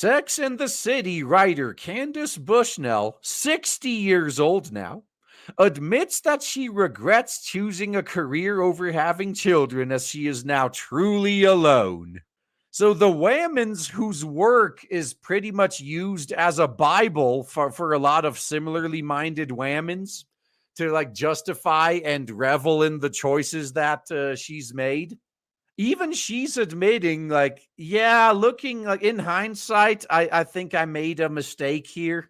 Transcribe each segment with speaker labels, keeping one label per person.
Speaker 1: Sex and the City writer Candice Bushnell, 60 years old now, admits that she regrets choosing a career over having children as she is now truly alone. So the Whammons, whose work is pretty much used as a Bible for a lot of similarly minded Whammons to like justify and revel in the choices that she's made. Even she's admitting, like, yeah, looking like in hindsight, I think I made a mistake here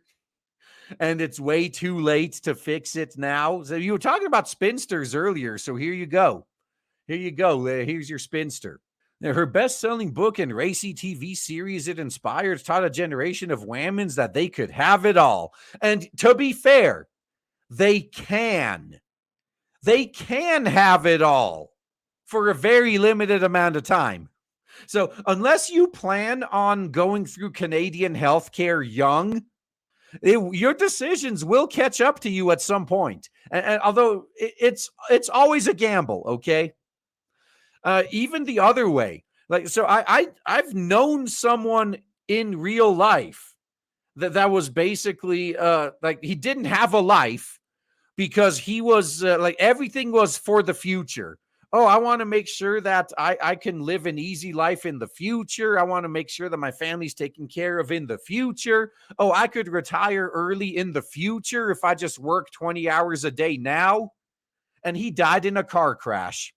Speaker 1: and it's way too late to fix it now. So you were talking about spinsters earlier. So here you go. Here you go. Here's your spinster. Now, her best-selling book and racy TV series it inspired taught a generation of Whammons that they could have it all. And to be fair, they can. They can have it all for a very limited amount of time. So unless you plan on going through Canadian healthcare young, your decisions will catch up to you at some point. And although it's always a gamble, okay? Even the other way. Like, so I've known someone in real life that was basically like he didn't have a life because he was like everything was for the future. Oh, I want to make sure that I can live an easy life in the future. I want to make sure that my family's taken care of in the future. Oh, I could retire early in the future if I just work 20 hours a day now. And he died in a car crash,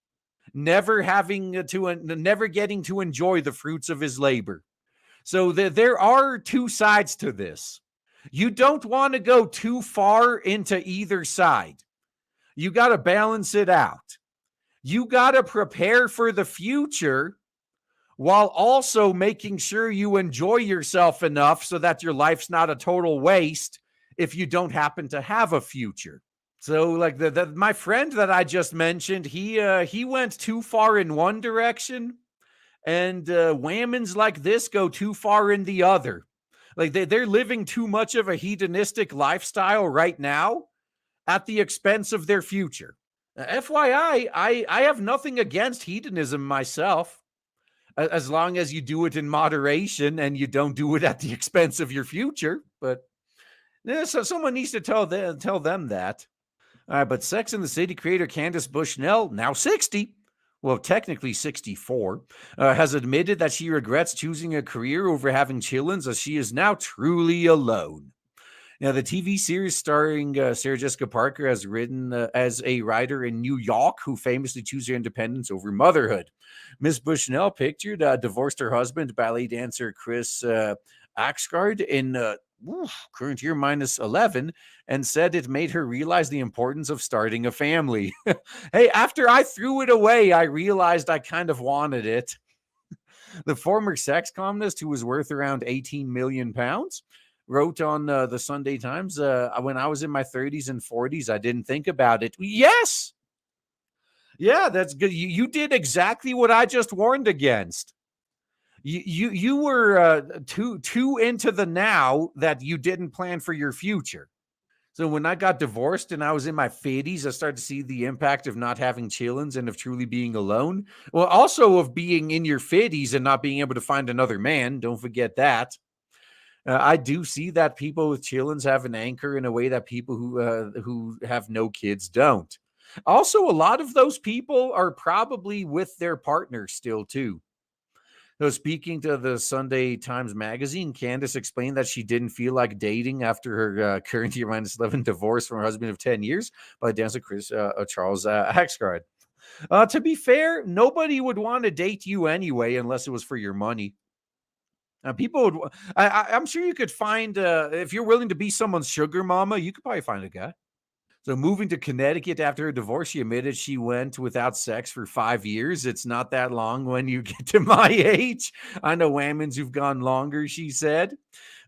Speaker 1: never getting to enjoy the fruits of his labor. So there are two sides to this. You don't want to go too far into either side. You got to balance it out. You got to prepare for the future while also making sure you enjoy yourself enough so that your life's not a total waste if you don't happen to have a future. So like my friend that I just mentioned, he went too far in one direction, and Whammons like this go too far in the other. Like they're living too much of a hedonistic lifestyle right now at the expense of their future. FYI, I have nothing against hedonism myself, as long as you do it in moderation and you don't do it at the expense of your future. But so someone needs to tell them that. But Sex and the City creator Candice Bushnell, now 60, well, technically 64, has admitted that she regrets choosing a career over having children as she is now truly alone. Now, the TV series starring Sarah Jessica Parker has written as a writer in New York who famously chooses her independence over motherhood. Miss Bushnell pictured divorced her husband, ballet dancer Chris Axgard, in current year minus 11, and said it made her realize the importance of starting a family. Hey, after I threw it away, I realized I kind of wanted it. The former sex columnist, who was worth around 18 million pounds, wrote on the Sunday Times, when I was in my 30s and 40s, I didn't think about it. Yes. Yeah, that's good. You did exactly what I just warned against. You were too into the now that you didn't plan for your future. So when I got divorced and I was in my 50s, I started to see the impact of not having children and of truly being alone. Well, also of being in your 50s and not being able to find another man. Don't forget that. I do see that people with children have an anchor in a way that people who have no kids don't. Also, a lot of those people are probably with their partner still too. So speaking to the Sunday Times Magazine, Candace explained that she didn't feel like dating after her current year minus 11 divorce from her husband of 10 years by dancer Charles Axgard. To be fair, nobody would want to date you anyway unless it was for your money. People would. I'm sure you could find if you're willing to be someone's sugar mama, you could probably find a guy. So moving to Connecticut after her divorce, she admitted she went without sex for 5 years. It's not that long when you get to my age. I know Whammons who've gone longer, she said.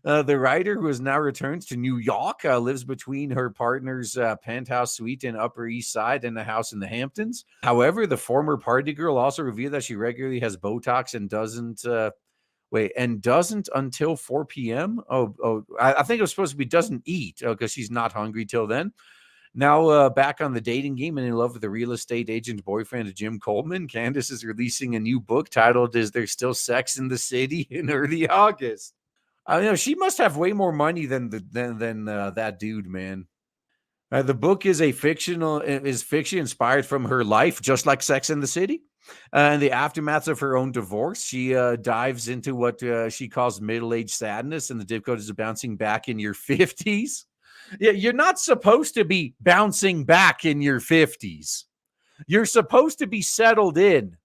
Speaker 1: The writer, who has now returned to New York, lives between her partner's penthouse suite in Upper East Side and a house in the Hamptons. However, the former party girl also revealed that she regularly has Botox and doesn't until 4 p.m. I think it was supposed to be doesn't eat because she's not hungry till then. Now back on the dating game and in love with the real estate agent boyfriend of Jim Coleman, Candace is releasing a new book titled "Is There Still Sex in the City?" in early August. I know she must have way more money than that dude, man. The book is fiction inspired from her life, just like Sex and the City. In the aftermath of her own divorce, she dives into what she calls middle-age sadness and the difficulties of bouncing back in your 50s. Yeah, you're not supposed to be bouncing back in your 50s. You're supposed to be settled in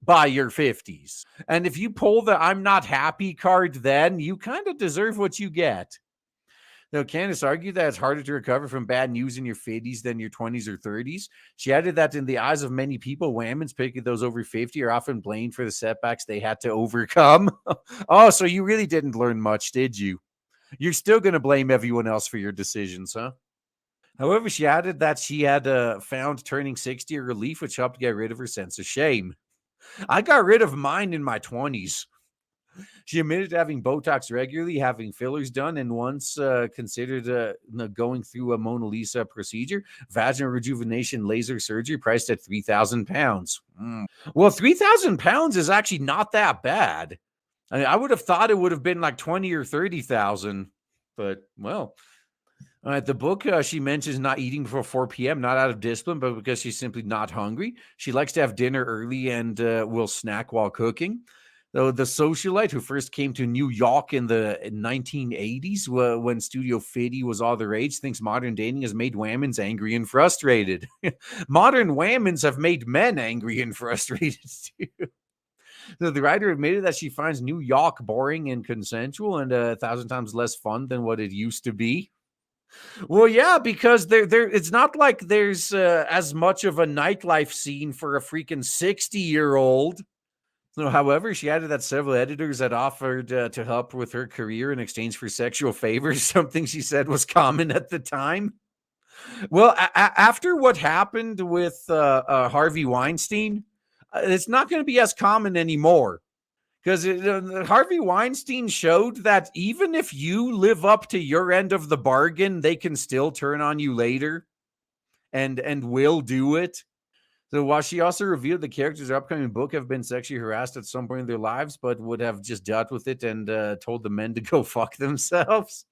Speaker 1: by your 50s. And if you pull the I'm not happy card, then you kind of deserve what you get. Now, Candace argued that it's harder to recover from bad news in your 50s than your 20s or 30s. She added that in the eyes of many people, women, particularly those over 50, are often blamed for the setbacks they had to overcome. Oh, so you really didn't learn much, did you? You're still going to blame everyone else for your decisions, huh? However, she added that she had found turning 60 a relief, which helped get rid of her sense of shame. I got rid of mine in my 20s. She admitted to having Botox regularly, having fillers done, and once considered going through a Mona Lisa procedure, vaginal rejuvenation laser surgery priced at £3,000. Well, £3,000 is actually not that bad. I mean, I would have thought it would have been like 20 or 30,000, but well. All right, the book she mentions not eating before 4 p.m., not out of discipline, but because she's simply not hungry. She likes to have dinner early and will snack while cooking. Though the socialite who first came to New York in the 1980s, when Studio 50 was all the rage, thinks modern dating has made women's angry and frustrated. Modern women's have made men angry and frustrated too. So the writer admitted that she finds New York boring and consensual and 1,000 times less fun than what it used to be. Well, yeah, because there it's not like there's as much of a nightlife scene for a freaking 60-year-old. So, however, she added that several editors had offered to help with her career in exchange for sexual favors, something she said was common at the time. Well, after what happened with Harvey Weinstein, it's not going to be as common anymore. Because Harvey Weinstein showed that even if you live up to your end of the bargain, they can still turn on you later and will do it. So while she also revealed the characters of her upcoming book have been sexually harassed at some point in their lives, but would have just dealt with it and told the men to go fuck themselves,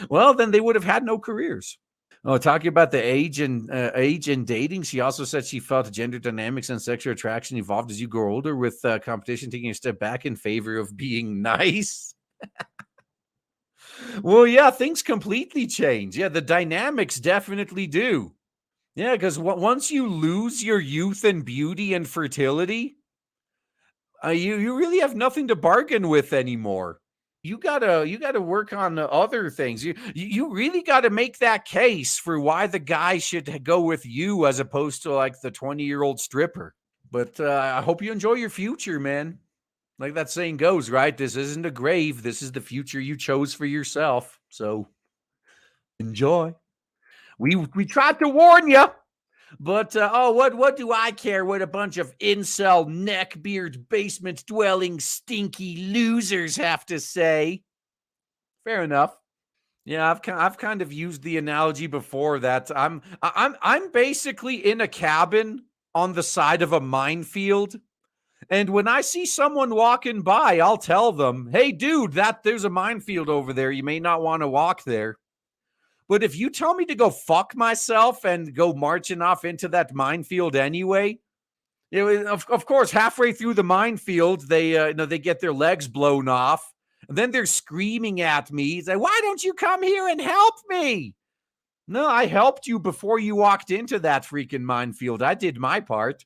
Speaker 1: well, then they would have had no careers. Oh, talking about the age and dating, she also said she felt gender dynamics and sexual attraction evolved as you grow older, with competition taking a step back in favor of being nice. Well, yeah, things completely change. Yeah, the dynamics definitely do. Yeah, because once you lose your youth and beauty and fertility, you really have nothing to bargain with anymore. You gotta work on other things. You really got to make that case for why the guy should go with you as opposed to like the 20-year-old stripper. But I hope you enjoy your future, man. Like that saying goes, right? This isn't a grave. This is the future you chose for yourself. So enjoy. We tried to warn you. But what do I care what a bunch of incel neckbeard basement dwelling stinky losers have to say? Fair enough. Yeah, I've kind of used the analogy before that I'm basically in a cabin on the side of a minefield, and when I see someone walking by, I'll tell them, "Hey, dude, there's a minefield over there. You may not want to walk there." But if you tell me to go fuck myself and go marching off into that minefield anyway, of course, halfway through the minefield, they get their legs blown off, and then they're screaming at me. Say, "Why don't you come here and help me?" No, I helped you before you walked into that freaking minefield. I did my part.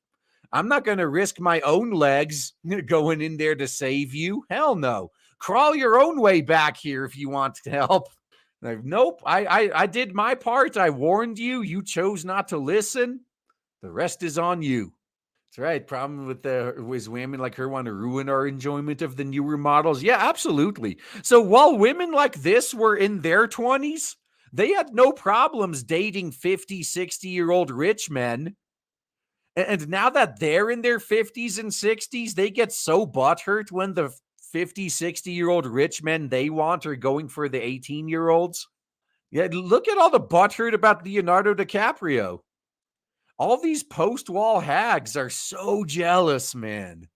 Speaker 1: I'm not going to risk my own legs going in there to save you. Hell no. Crawl your own way back here if you want to help. Like, nope, I did my part. I warned you. You chose not to listen. The rest is on you. That's right. Problem with women like her want to ruin our enjoyment of the newer models. Yeah, absolutely. So while women like this were in their 20s, they had no problems dating 50, 60-year-old rich men. And now that they're in their 50s and 60s, they get so butthurt when the 50, 60-year-old rich men they want are going for the 18-year-olds. Yeah, look at all the butthurt about Leonardo DiCaprio. All these post-wall hags are so jealous, man.